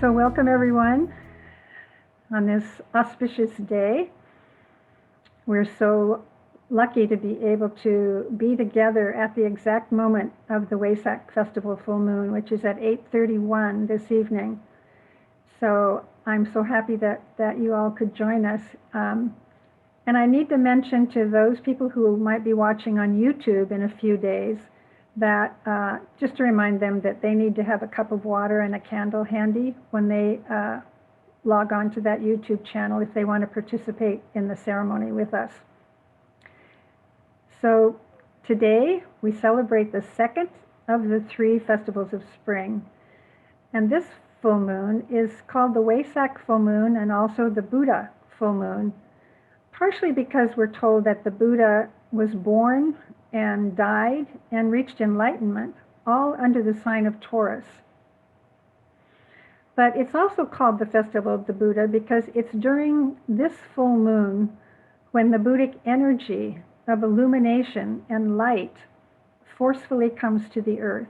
So welcome everyone on this auspicious day. We're so lucky to be able to be together at the exact moment of the Wesak Festival full moon, which is at 8:31 this evening. So I'm so happy that you all could join us. And I need to mention to those people who might be watching on YouTube in a few days that just to remind them that they need to have a cup of water and a candle handy when they log on to that YouTube channel if they want to participate in the ceremony with us. So today we celebrate the second of the 3 festivals of spring. And this full moon is called the Wesak full moon and also the Buddha full moon, partially because we're told that the Buddha was born and died and reached enlightenment, all under the sign of Taurus. But it's also called the Festival of the Buddha because it's during this full moon when the Buddhic energy of illumination and light forcefully comes to the earth.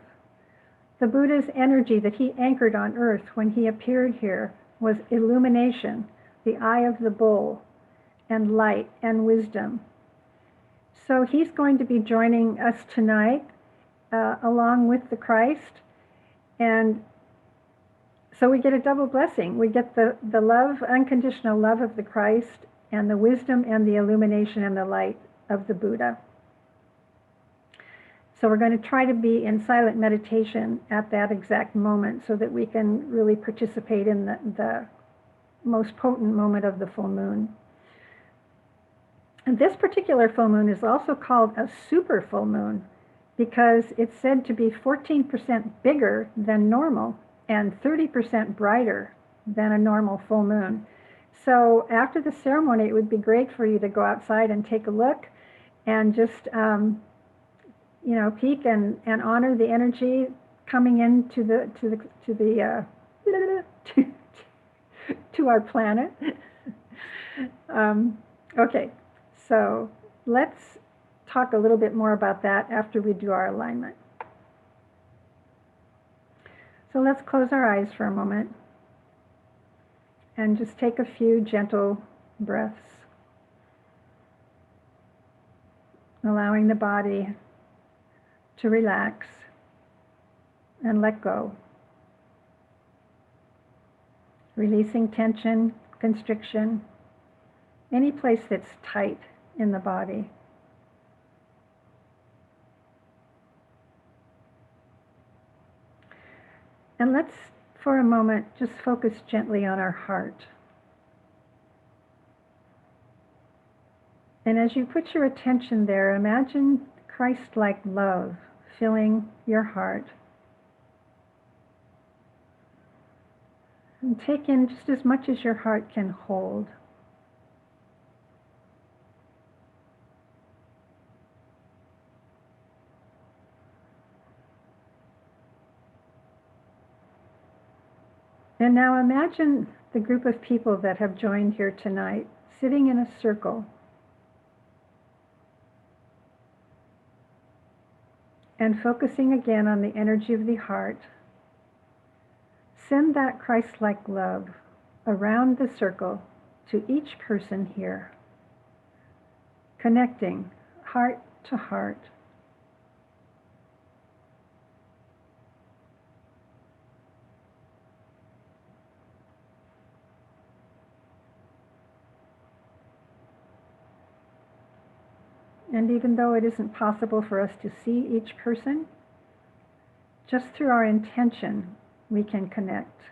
The Buddha's energy that he anchored on earth when he appeared here was illumination, the eye of the bull, and light and wisdom. So he's going to be joining us tonight along with the Christ. And so we get a double blessing. We get the love, unconditional love of the Christ, and the wisdom and the illumination and the light of the Buddha. So we're going to try to be in silent meditation at that exact moment so that we can really participate in the most potent moment of the full moon. And this particular full moon is also called a super full moon because it's said to be 14% bigger than normal and 30% brighter than a normal full moon. So after the ceremony, it would be great for you to go outside and take a look and just, peek and honor the energy coming into to our planet. Okay. So let's talk a little bit more about that after we do our alignment. So let's close our eyes for a moment and just take a few gentle breaths, allowing the body to relax and let go, releasing tension, constriction, any place that's tight in the body. And let's, for a moment, just focus gently on our heart. And as you put your attention there, imagine Christ-like love filling your heart. And take in just as much as your heart can hold. And now imagine the group of people that have joined here tonight, sitting in a circle. And focusing again on the energy of the heart. Send that Christ-like love around the circle to each person here, connecting heart to heart. And even though it isn't possible for us to see each person, just through our intention, we can connect.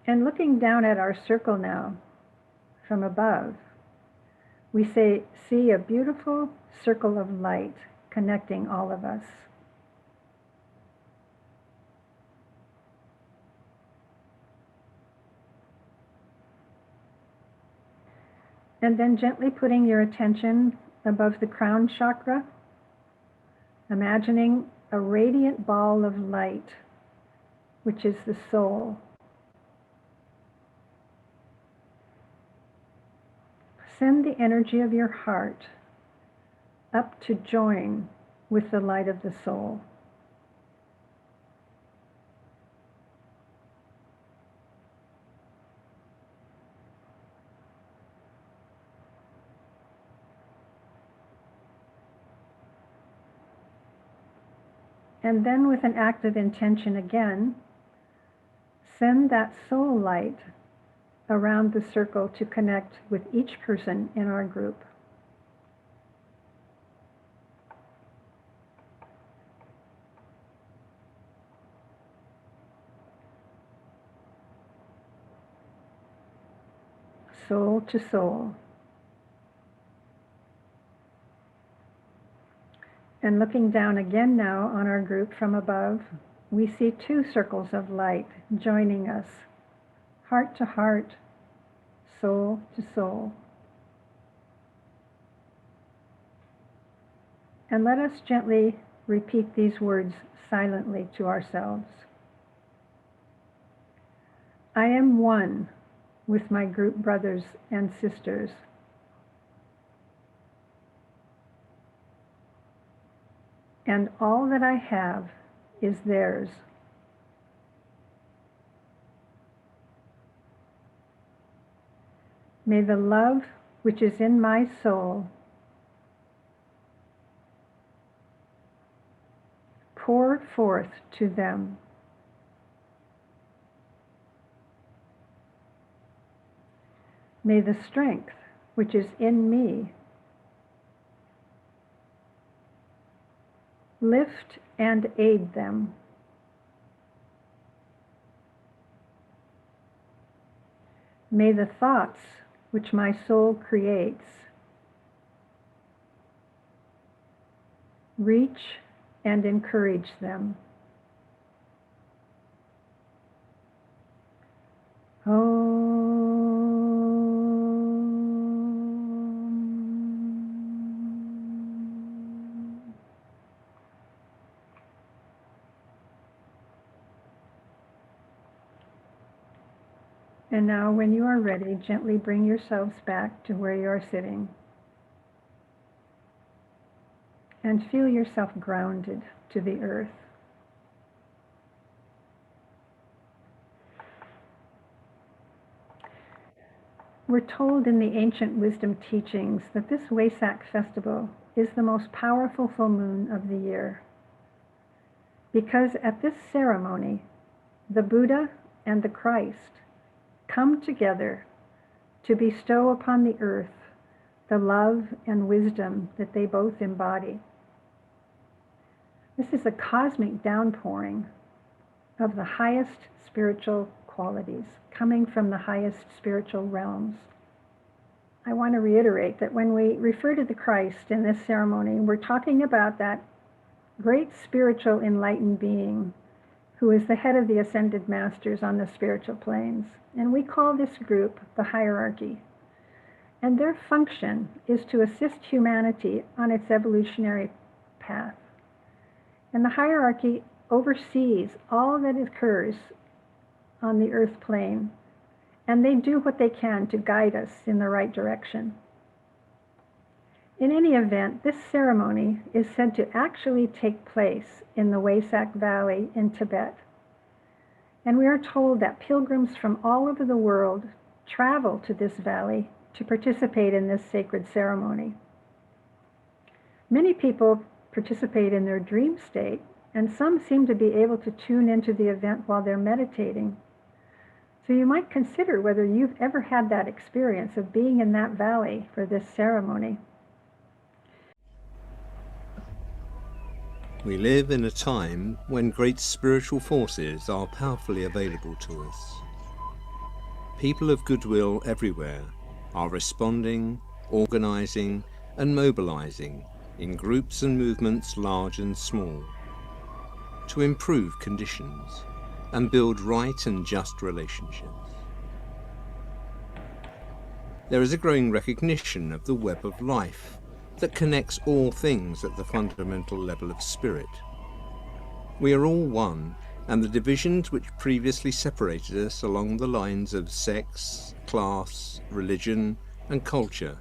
And looking down at our circle now, from above, we see a beautiful circle of light connecting all of us. And then gently putting your attention above the crown chakra, imagining a radiant ball of light, which is the soul. Send the energy of your heart up to join with the light of the soul. And then with an act of intention again, send that soul light around the circle to connect with each person in our group. Soul to soul. And looking down again now on our group from above, we see two circles of light joining us, heart to heart, soul to soul. And let us gently repeat these words silently to ourselves. I am one with my group brothers and sisters. And all that I have is theirs. May the love which is in my soul pour forth to them. May the strength which is in me lift and aid them. May the thoughts which my soul creates reach and encourage them. And now, when you are ready, gently bring yourselves back to where you are sitting. And feel yourself grounded to the earth. We're told in the ancient wisdom teachings that this Wesak festival is the most powerful full moon of the year. Because at this ceremony, the Buddha and the Christ come together to bestow upon the earth the love and wisdom that they both embody. This is a cosmic downpouring of the highest spiritual qualities coming from the highest spiritual realms. I want to reiterate that when we refer to the Christ in this ceremony, we're talking about that great spiritual enlightened being who is the head of the ascended masters on the spiritual planes. And we call this group the hierarchy. And their function is to assist humanity on its evolutionary path. And the hierarchy oversees all that occurs on the earth plane, and they do what they can to guide us in the right direction. In any event, this ceremony is said to actually take place in the Wesak Valley in Tibet. And we are told that pilgrims from all over the world travel to this valley to participate in this sacred ceremony. Many people participate in their dream state, and some seem to be able to tune into the event while they're meditating. So you might consider whether you've ever had that experience of being in that valley for this ceremony. We live in a time when great spiritual forces are powerfully available to us. People of goodwill everywhere are responding, organizing, and mobilizing in groups and movements large and small to improve conditions and build right and just relationships. There is a growing recognition of the web of life that connects all things at the fundamental level of spirit. We are all one, and the divisions which previously separated us along the lines of sex, class, religion, and culture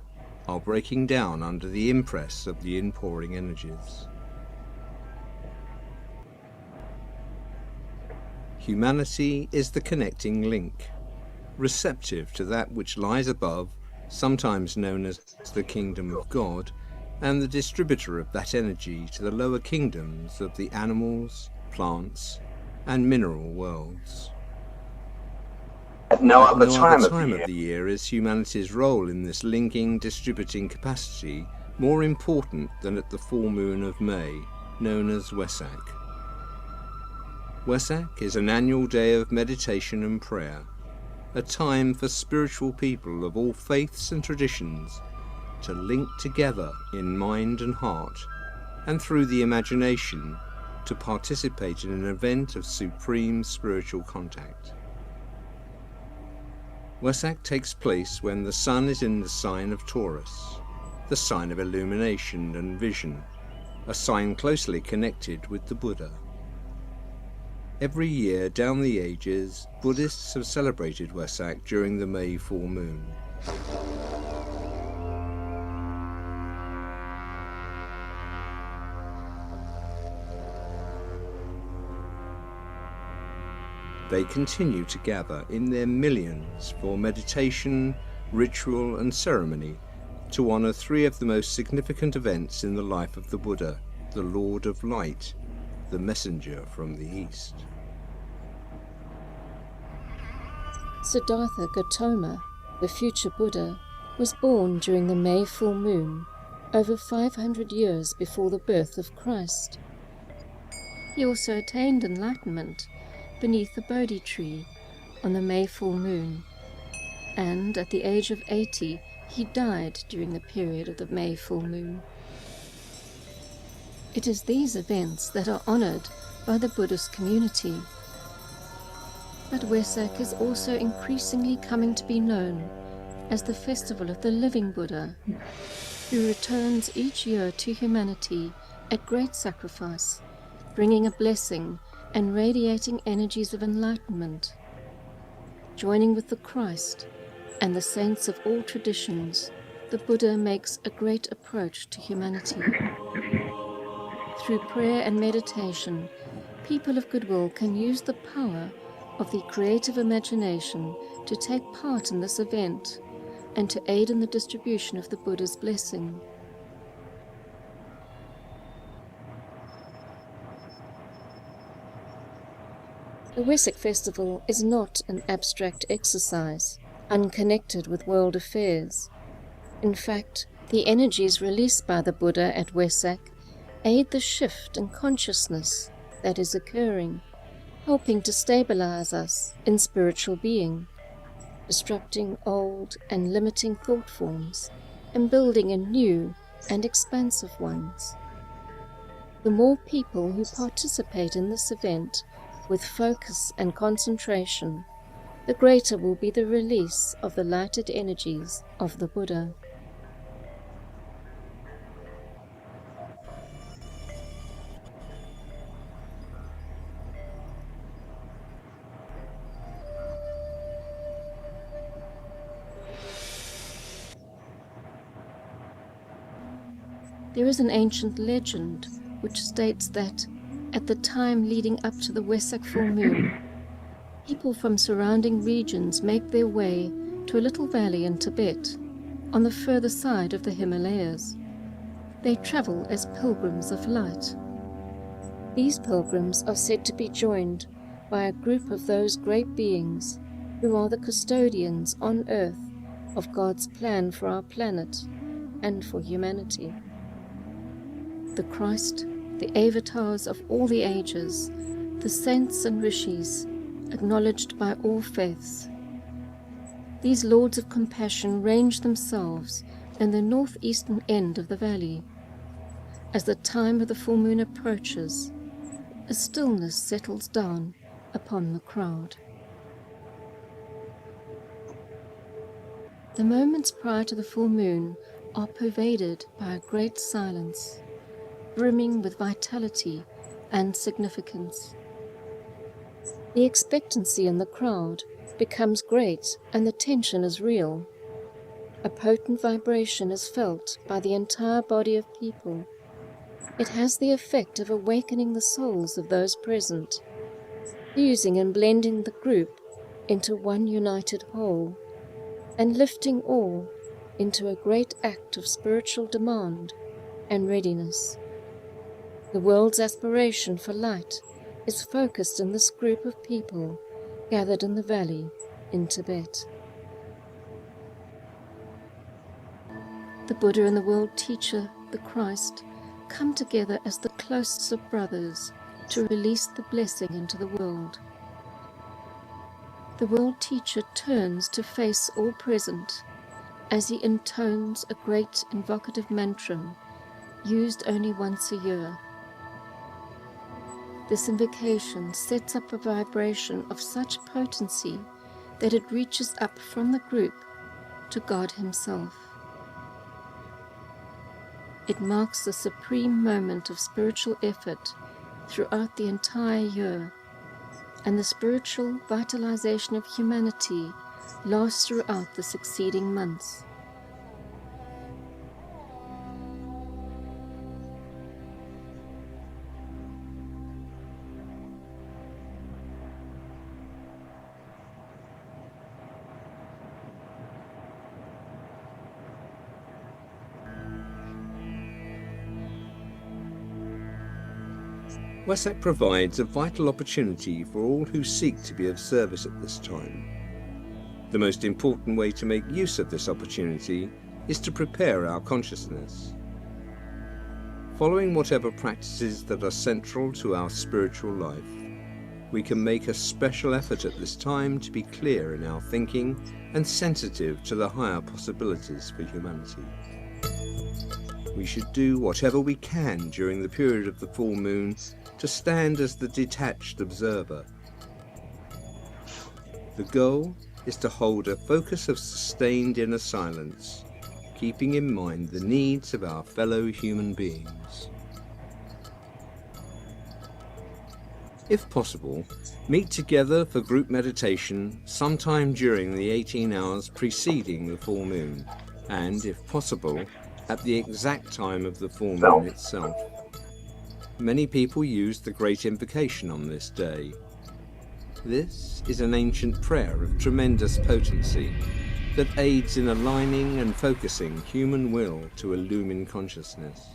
are breaking down under the impress of the inpouring energies. Humanity is the connecting link, receptive to that which lies above, sometimes known as the kingdom of God, and the distributor of that energy to the lower kingdoms of the animals, plants, and mineral worlds. At no other No time other time of of the year is humanity's role in this linking, distributing capacity more important than at the full moon of May, known as Wesak. Wesak is an annual day of meditation and prayer, a time for spiritual people of all faiths and traditions to link together in mind and heart, and through the imagination to participate in an event of supreme spiritual contact. Wesak takes place when the sun is in the sign of Taurus, the sign of illumination and vision, a sign closely connected with the Buddha. Every year down the ages, Buddhists have celebrated Wesak during the May full moon. They continue to gather in their millions for meditation, ritual and ceremony to honor three of the most significant events in the life of the Buddha, the Lord of Light, the messenger from the East. Siddhartha Gautama, the future Buddha, was born during the May full moon, over 500 years before the birth of Christ. He also attained enlightenment beneath the Bodhi tree on the May full moon, and at the age of 80 he died during the period of the May full moon. It is these events that are honored by the Buddhist community. But Wesak is also increasingly coming to be known as the festival of the living Buddha, who returns each year to humanity at great sacrifice, bringing a blessing and radiating energies of enlightenment. Joining with the Christ and the saints of all traditions, the Buddha makes a great approach to humanity. Through prayer and meditation, people of goodwill can use the power of the creative imagination to take part in this event and to aid in the distribution of the Buddha's blessing. The Wesak festival is not an abstract exercise, unconnected with world affairs. In fact, the energies released by the Buddha at Wesak aid the shift in consciousness that is occurring, helping to stabilize us in spiritual being, disrupting old and limiting thought forms, and building in new and expansive ones. The more people who participate in this event with focus and concentration, the greater will be the release of the lighted energies of the Buddha. There is an ancient legend which states that at the time leading up to the Wesak full moon, people from surrounding regions make their way to a little valley in Tibet, on the further side of the Himalayas. They travel as pilgrims of light. These pilgrims are said to be joined by a group of those great beings who are the custodians on earth of God's plan for our planet and for humanity. The Christ, the avatars of all the ages, the saints and rishis, acknowledged by all faiths. These lords of compassion range themselves in the northeastern end of the valley. As the time of the full moon approaches, a stillness settles down upon the crowd. The moments prior to the full moon are pervaded by a great silence, brimming with vitality and significance. The expectancy in the crowd becomes great and the tension is real. A potent vibration is felt by the entire body of people. It has the effect of awakening the souls of those present, fusing and blending the group into one united whole, and lifting all into a great act of spiritual demand and readiness. The world's aspiration for light is focused in this group of people gathered in the valley in Tibet. The Buddha and the world teacher, the Christ, come together as the closest of brothers to release the blessing into the world. The world teacher turns to face all present as he intones a great invocative mantra used only once a year. This invocation sets up a vibration of such potency that it reaches up from the group to God Himself. It marks the supreme moment of spiritual effort throughout the entire year, and the spiritual vitalization of humanity lasts throughout the succeeding months. Wesak provides a vital opportunity for all who seek to be of service at this time. The most important way to make use of this opportunity is to prepare our consciousness. Following whatever practices that are central to our spiritual life, we can make a special effort at this time to be clear in our thinking and sensitive to the higher possibilities for humanity. We should do whatever we can during the period of the full moon to stand as the detached observer. The goal is to hold a focus of sustained inner silence, keeping in mind the needs of our fellow human beings. If possible, meet together for group meditation sometime during the 18 hours preceding the full moon, and, if possible, at the exact time of the full moon itself. Many people use the Great Invocation on this day. This is an ancient prayer of tremendous potency that aids in aligning and focusing human will to illumine consciousness.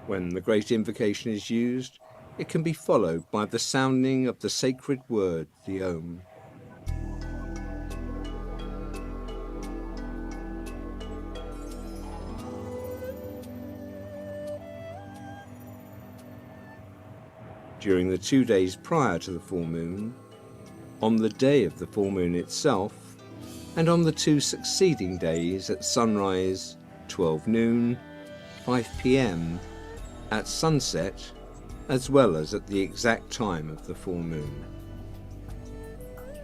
When the Great Invocation is used, it can be followed by the sounding of the sacred word, the Om. During the 2 days prior to the full moon, on the day of the full moon itself, and on the 2 succeeding days at sunrise, 12 noon, 5 p.m, at sunset, as well as at the exact time of the full moon.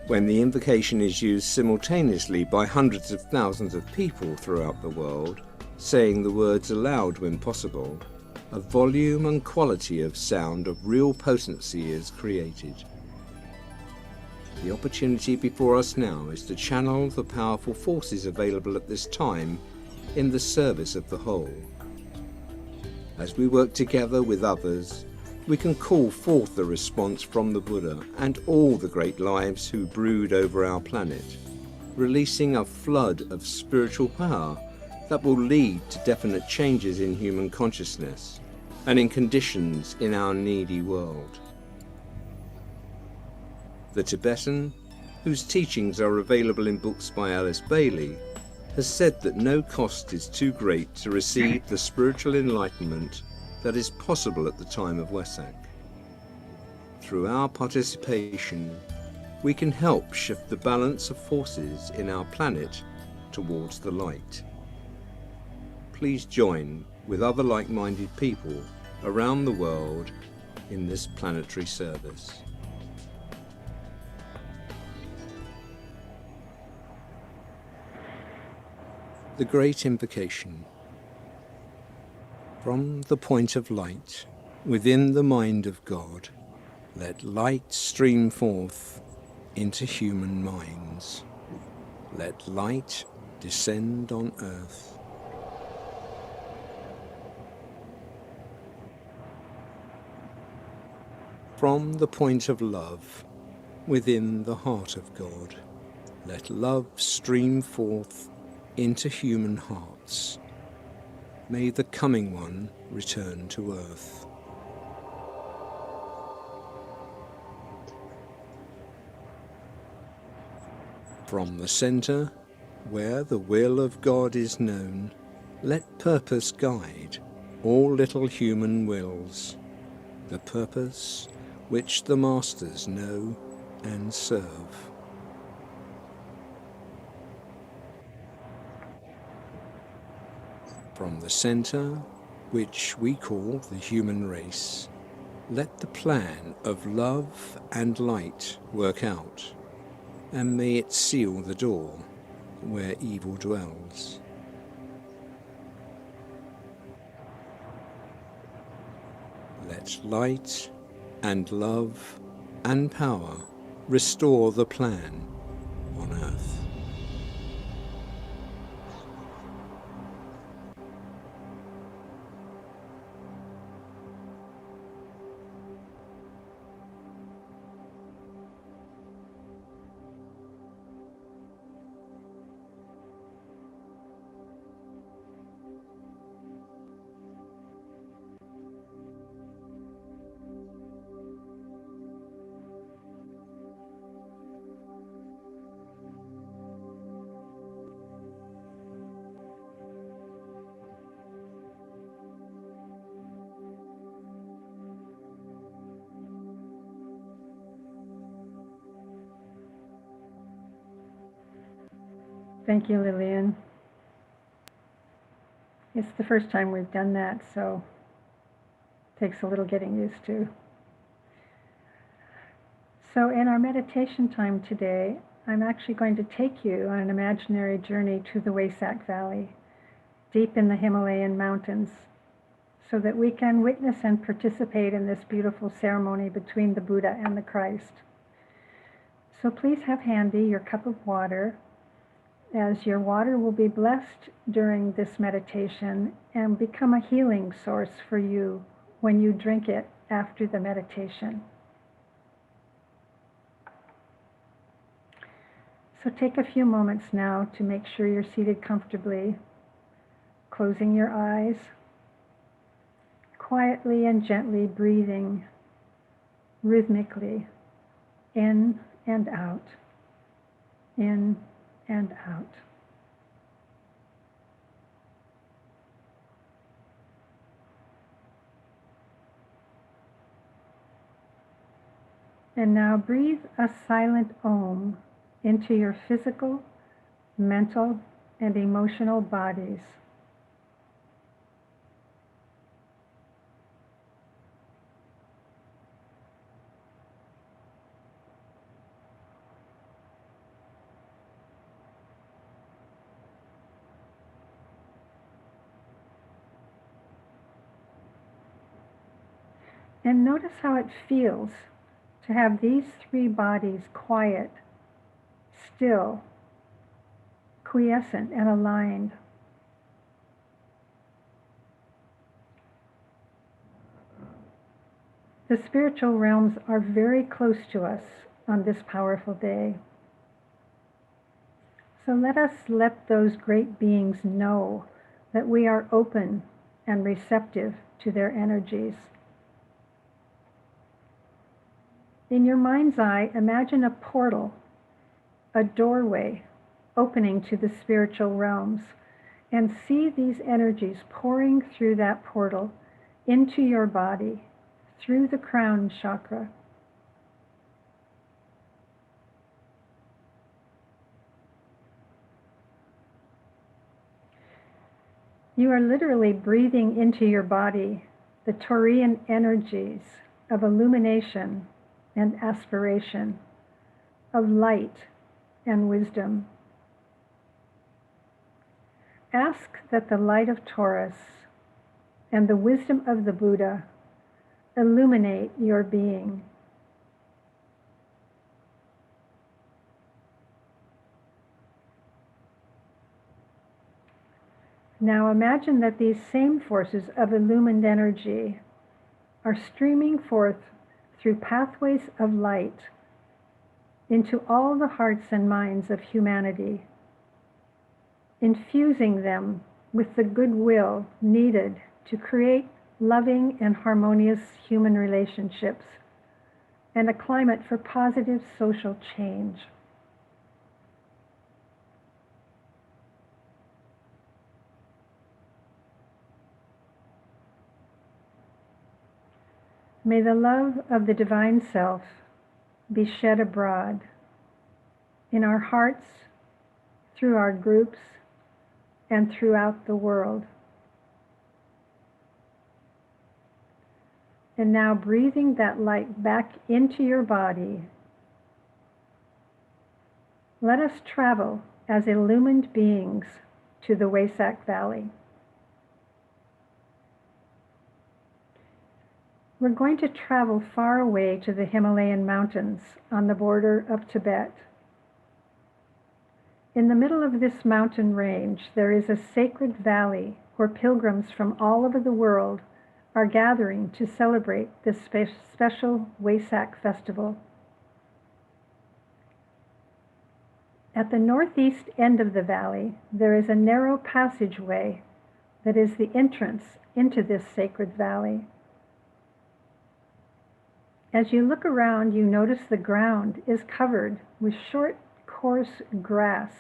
When the invocation is used simultaneously by hundreds of thousands of people throughout the world, saying the words aloud when possible, a volume and quality of sound of real potency is created. The opportunity before us now is to channel the powerful forces available at this time in the service of the whole. As we work together with others, we can call forth the response from the Buddha and all the great lives who brood over our planet, releasing a flood of spiritual power that will lead to definite changes in human consciousness and in conditions in our needy world. The Tibetan, whose teachings are available in books by Alice Bailey, has said that no cost is too great to receive the spiritual enlightenment that is possible at the time of Wesak. Through our participation, we can help shift the balance of forces in our planet towards the light. Please join with other like-minded people around the world in this planetary service. The Great Invocation. From the point of light, within the mind of God, let light stream forth into human minds. Let light descend on earth. From the point of love within the heart of God, let love stream forth into human hearts. May the coming one return to earth. From the center, where the will of God is known, let purpose guide all little human wills, the purpose which the masters know and serve. From the center, which we call the human race, let the plan of love and light work out, and may it seal the door where evil dwells. Let light and love and power restore the plan on earth. Thank you, Lillian. It's the first time we've done that, so it takes a little getting used to. So in our meditation time today, I'm actually going to take you on an imaginary journey to the Wesak Valley, deep in the Himalayan mountains, so that we can witness and participate in this beautiful ceremony between the Buddha and the Christ. So please have handy your cup of water, as your water will be blessed during this meditation and become a healing source for you when you drink it after the meditation. So take a few moments now to make sure you're seated comfortably, closing your eyes, quietly and gently breathing rhythmically in and out, in and out. And now breathe a silent Om into your physical, mental, and emotional bodies. And notice how it feels to have these three bodies quiet, still, quiescent, and aligned. The spiritual realms are very close to us on this powerful day. So let us let those great beings know that we are open and receptive to their energies. In your mind's eye, imagine a portal, a doorway opening to the spiritual realms, and see these energies pouring through that portal into your body, through the crown chakra. You are literally breathing into your body the Taurian energies of illumination and aspiration, of light and wisdom. Ask that the light of Taurus and the wisdom of the Buddha illuminate your being. Now imagine that these same forces of illumined energy are streaming forth through pathways of light into all the hearts and minds of humanity, infusing them with the goodwill needed to create loving and harmonious human relationships and a climate for positive social change. May the love of the Divine Self be shed abroad in our hearts, through our groups, and throughout the world. And now breathing that light back into your body, let us travel as illumined beings to the Wesak Valley. We're going to travel far away to the Himalayan mountains on the border of Tibet. In the middle of this mountain range, there is a sacred valley where pilgrims from all over the world are gathering to celebrate this special Wesak festival. At the northeast end of the valley, there is a narrow passageway that is the entrance into this sacred valley. As you look around, you notice the ground is covered with short, coarse grass,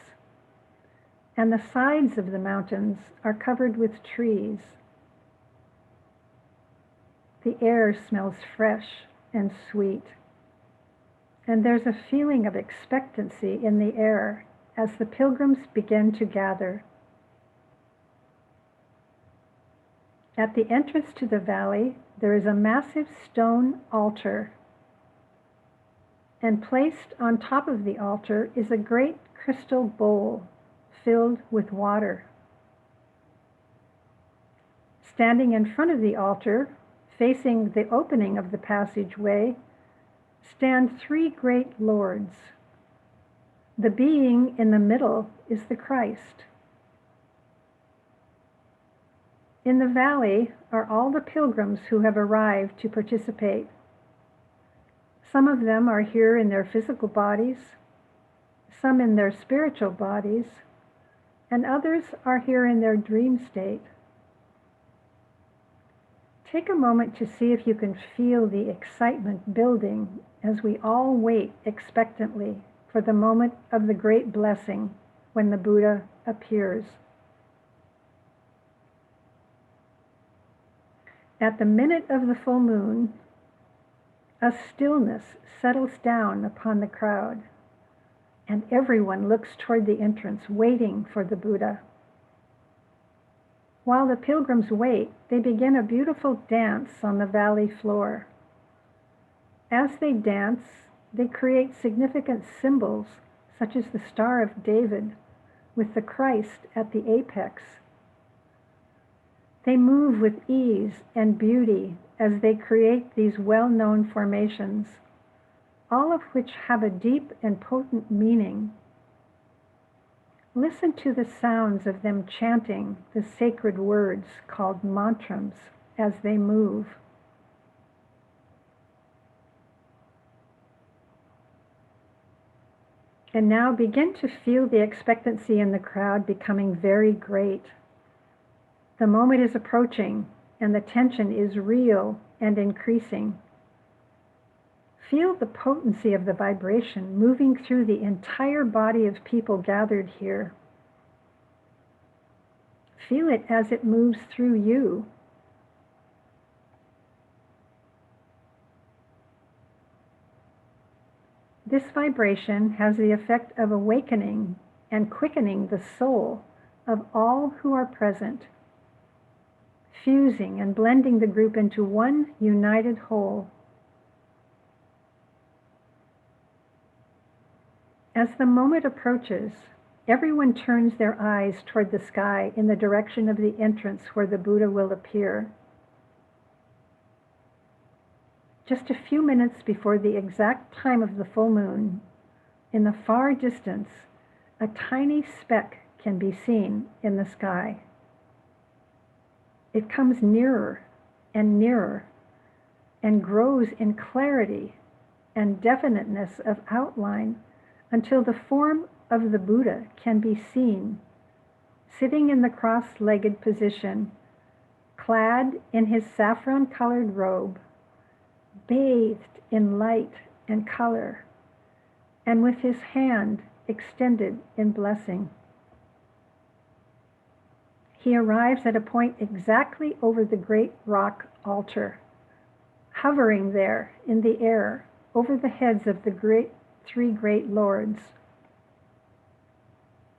and the sides of the mountains are covered with trees. The air smells fresh and sweet, and there's a feeling of expectancy in the air as the pilgrims begin to gather. At the entrance to the valley, there is a massive stone altar, and placed on top of the altar is a great crystal bowl filled with water. Standing in front of the altar, facing the opening of the passageway, stand three great lords. The being in the middle is the Christ. In the valley are all the pilgrims who have arrived to participate. Some of them are here in their physical bodies, some in their spiritual bodies, and others are here in their dream state. Take a moment to see if you can feel the excitement building as we all wait expectantly for the moment of the great blessing when the Buddha appears. At the minute of the full moon, a stillness settles down upon the crowd, and everyone looks toward the entrance, waiting for the Buddha. While the pilgrims wait, they begin a beautiful dance on the valley floor. As they dance, they create significant symbols, such as the Star of David, with the Christ at the apex. They move with ease and beauty as they create these well-known formations, all of which have a deep and potent meaning. Listen to the sounds of them chanting the sacred words called mantras as they move. And now begin to feel the expectancy in the crowd becoming very great. The moment is approaching, and the tension is real and increasing. Feel the potency of the vibration moving through the entire body of people gathered here. Feel it as it moves through you. This vibration has the effect of awakening and quickening the soul of all who are present, fusing and blending the group into one united whole. As the moment approaches, everyone turns their eyes toward the sky in the direction of the entrance where the Buddha will appear. Just a few minutes before the exact time of the full moon, in the far distance, a tiny speck can be seen in the sky. It comes nearer and nearer and grows in clarity and definiteness of outline until the form of the Buddha can be seen, sitting in the cross-legged position, clad in his saffron-colored robe, bathed in light and color, and with his hand extended in blessing. He arrives at a point exactly over the great rock altar, hovering there in the air over the heads of the three great lords.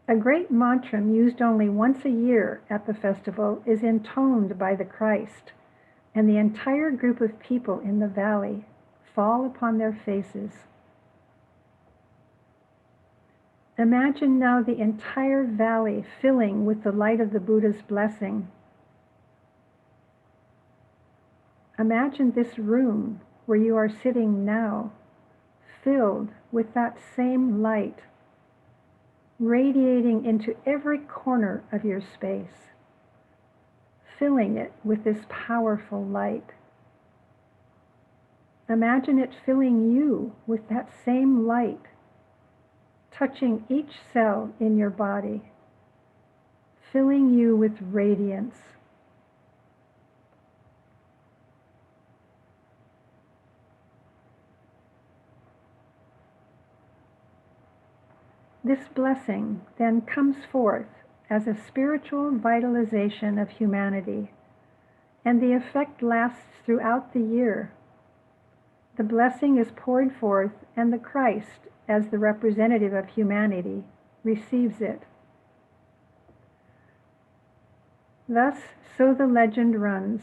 A great mantra used only once a year at the festival is intoned by the Christ, and the entire group of people in the valley fall upon their faces. Imagine now the entire valley filling with the light of the Buddha's blessing. Imagine this room where you are sitting now, filled with that same light, radiating into every corner of your space, filling it with this powerful light. Imagine it filling you with that same light, touching each cell in your body, filling you with radiance. This blessing then comes forth as a spiritual vitalization of humanity, and the effect lasts throughout the year. The blessing is poured forth, and the Christ, as the representative of humanity, receives it. Thus, so the legend runs.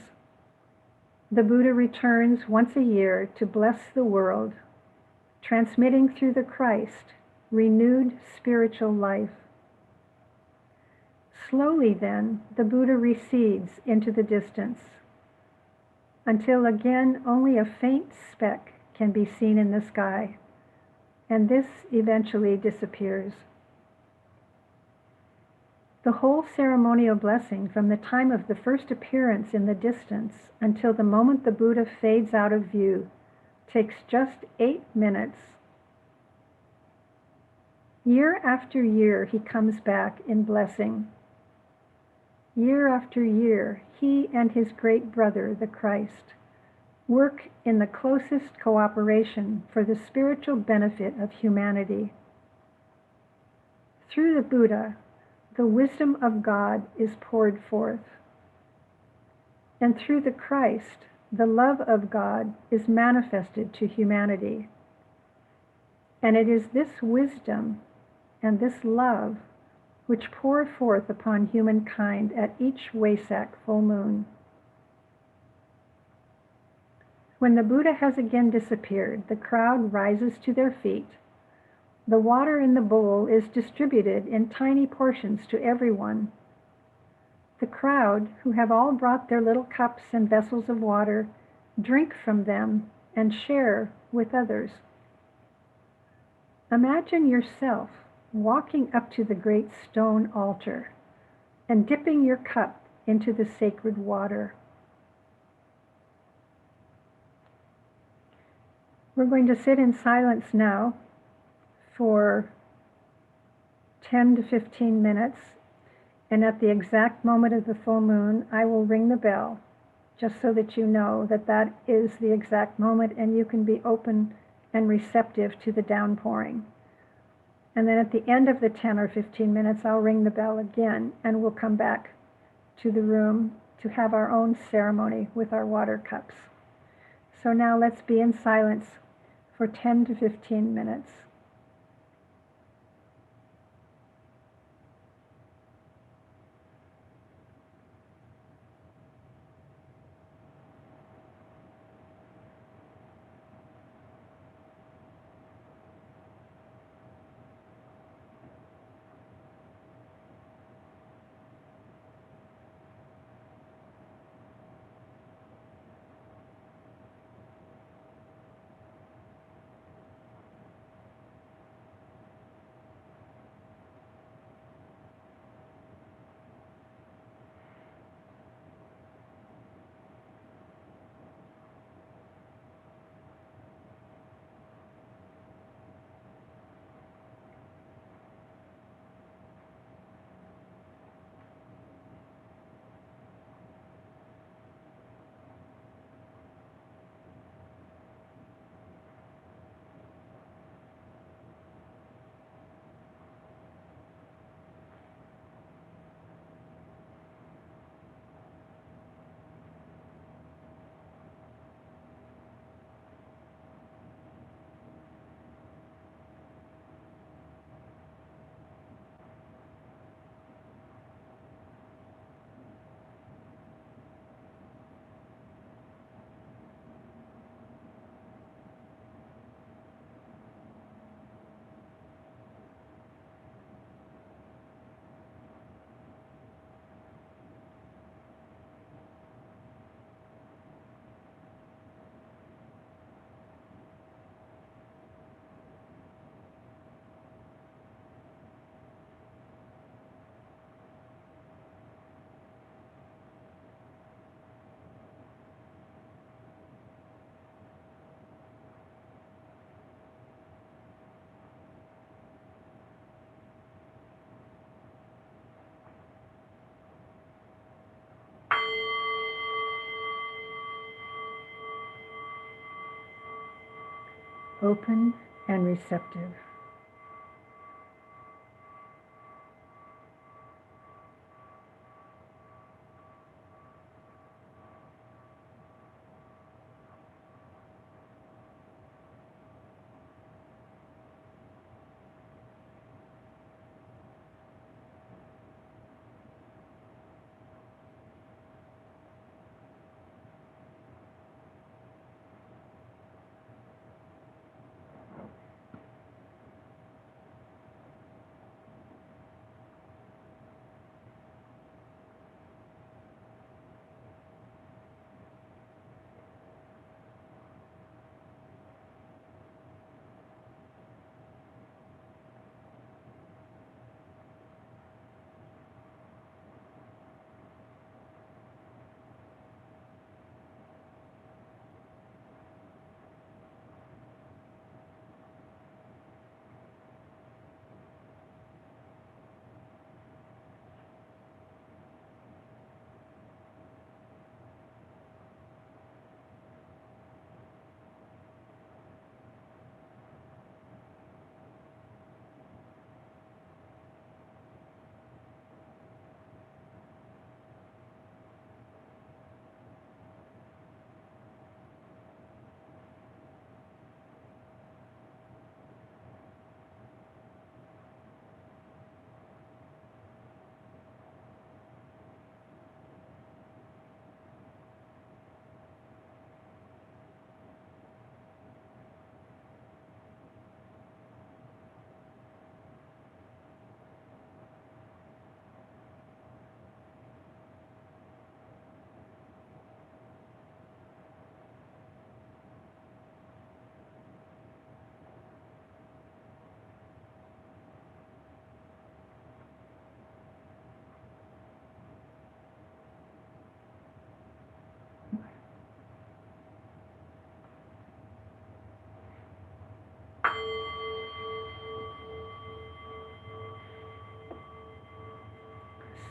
The Buddha returns once a year to bless the world, transmitting through the Christ renewed spiritual life. Slowly then, the Buddha recedes into the distance, until again only a faint speck can be seen in the sky, and this eventually disappears. The whole ceremonial blessing from the time of the first appearance in the distance until the moment the Buddha fades out of view takes just 8 minutes. Year after year he comes back in blessing. Year after year he and his great brother, the Christ, work in the closest cooperation for the spiritual benefit of humanity. Through the Buddha, the wisdom of God is poured forth. And through the Christ, the love of God is manifested to humanity. And it is this wisdom and this love which pour forth upon humankind at each Wesak full moon. When the Buddha has again disappeared, the crowd rises to their feet. The water in the bowl is distributed in tiny portions to everyone. The crowd, who have all brought their little cups and vessels of water, drink from them and share with others. Imagine yourself walking up to the great stone altar and dipping your cup into the sacred water. We're going to sit in silence now for 10 to 15 minutes, and at the exact moment of the full moon, I will ring the bell, just so that you know that that is the exact moment and you can be open and receptive to the downpouring. And then at the end of the 10 or 15 minutes, I'll ring the bell again, and we'll come back to the room to have our own ceremony with our water cups. So now let's be in silence for 10 to 15 minutes. open and receptive.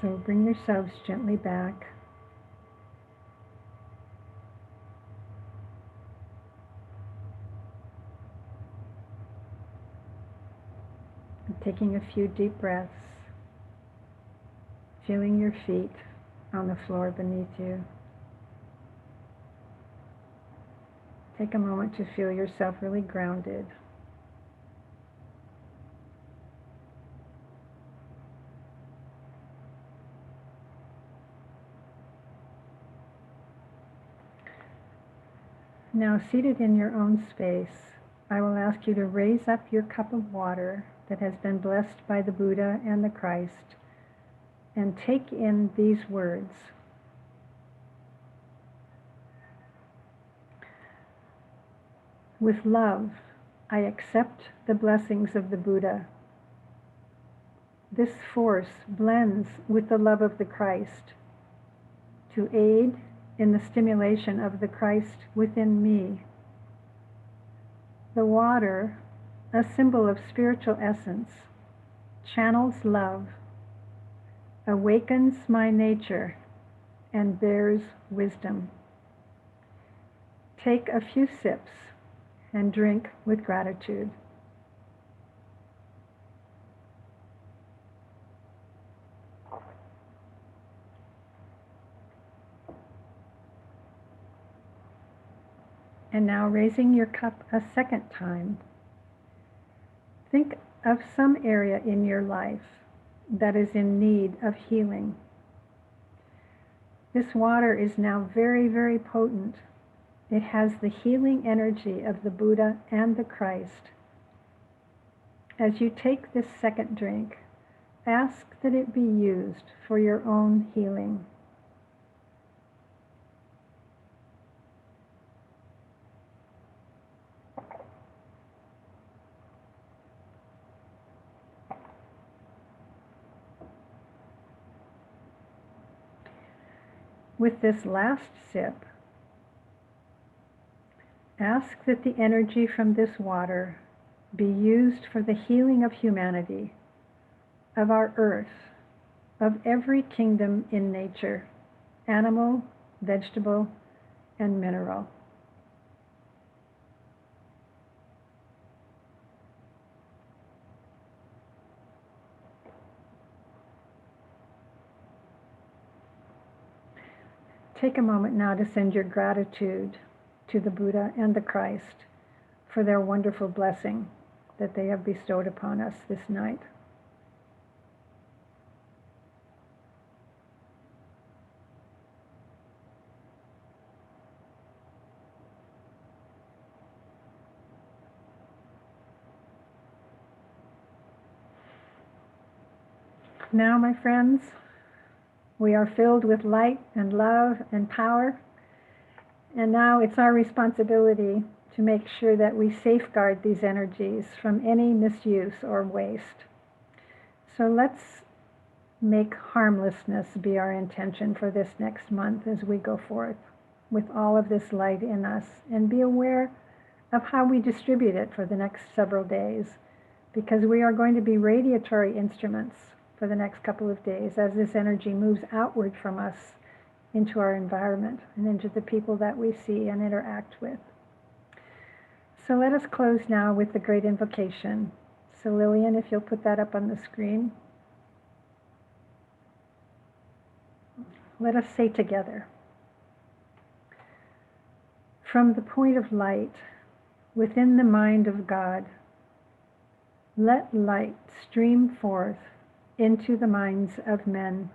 So bring yourselves gently back. And taking a few deep breaths, feeling your feet on the floor beneath you. Take a moment to feel yourself really grounded. Now, seated in your own space, I will ask you to raise up your cup of water that has been blessed by the Buddha and the Christ, and take in these words. With love, I accept the blessings of the Buddha. This force blends with the love of the Christ to aid in the stimulation of the Christ within me. The water, a symbol of spiritual essence, channels love, awakens my nature, and bears wisdom. Take a few sips and drink with gratitude. And now, raising your cup a second time, think of some area in your life that is in need of healing. This water is now very, very potent. It has the healing energy of the Buddha and the Christ. As you take this second drink, ask that it be used for your own healing. With this last sip, ask that the energy from this water be used for the healing of humanity, of our earth, of every kingdom in nature, animal, vegetable, and mineral. take a moment now to send your gratitude to the Buddha and the Christ for their wonderful blessing that they have bestowed upon us this night. Now, my friends, we are filled with light and love and power, and now it's our responsibility to make sure that we safeguard these energies from any misuse or waste. So let's make harmlessness be our intention for this next month as we go forth with all of this light in us, and be aware of how we distribute it for the next several days, because we are going to be radiatory instruments for the next couple of days as this energy moves outward from us into our environment and into the people that we see and interact with. So let us close now with the great invocation. So Lillian, if you'll put that up on the screen. Let us say together, from the point of light within the mind of God, let light stream forth into the minds of men.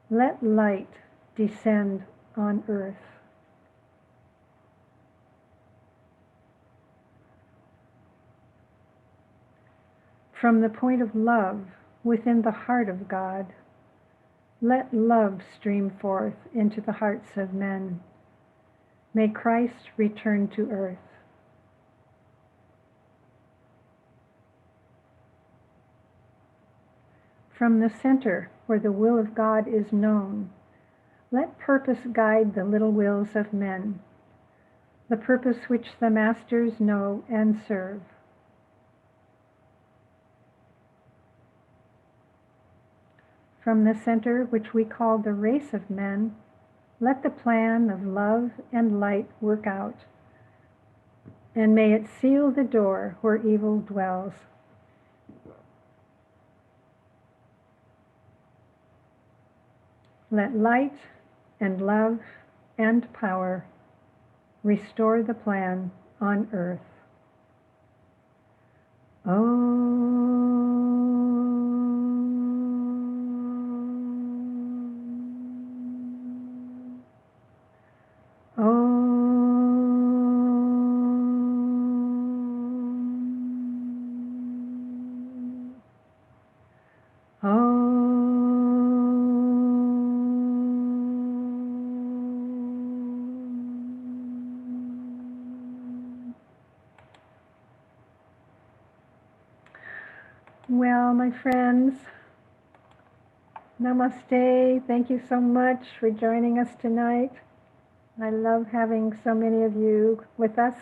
Let light descend on earth. From the point of love within the heart of God, let love stream forth into the hearts of men. May Christ return to earth. From the center where the will of God is known, let purpose guide the little wills of men, the purpose which the masters know and serve. From the center which we call the race of men, let the plan of love and light work out, and may it seal the door where evil dwells. Let light and love and power restore the plan on earth. Well, my friends, namaste. Thank you so much for joining us tonight. I love having so many of you with us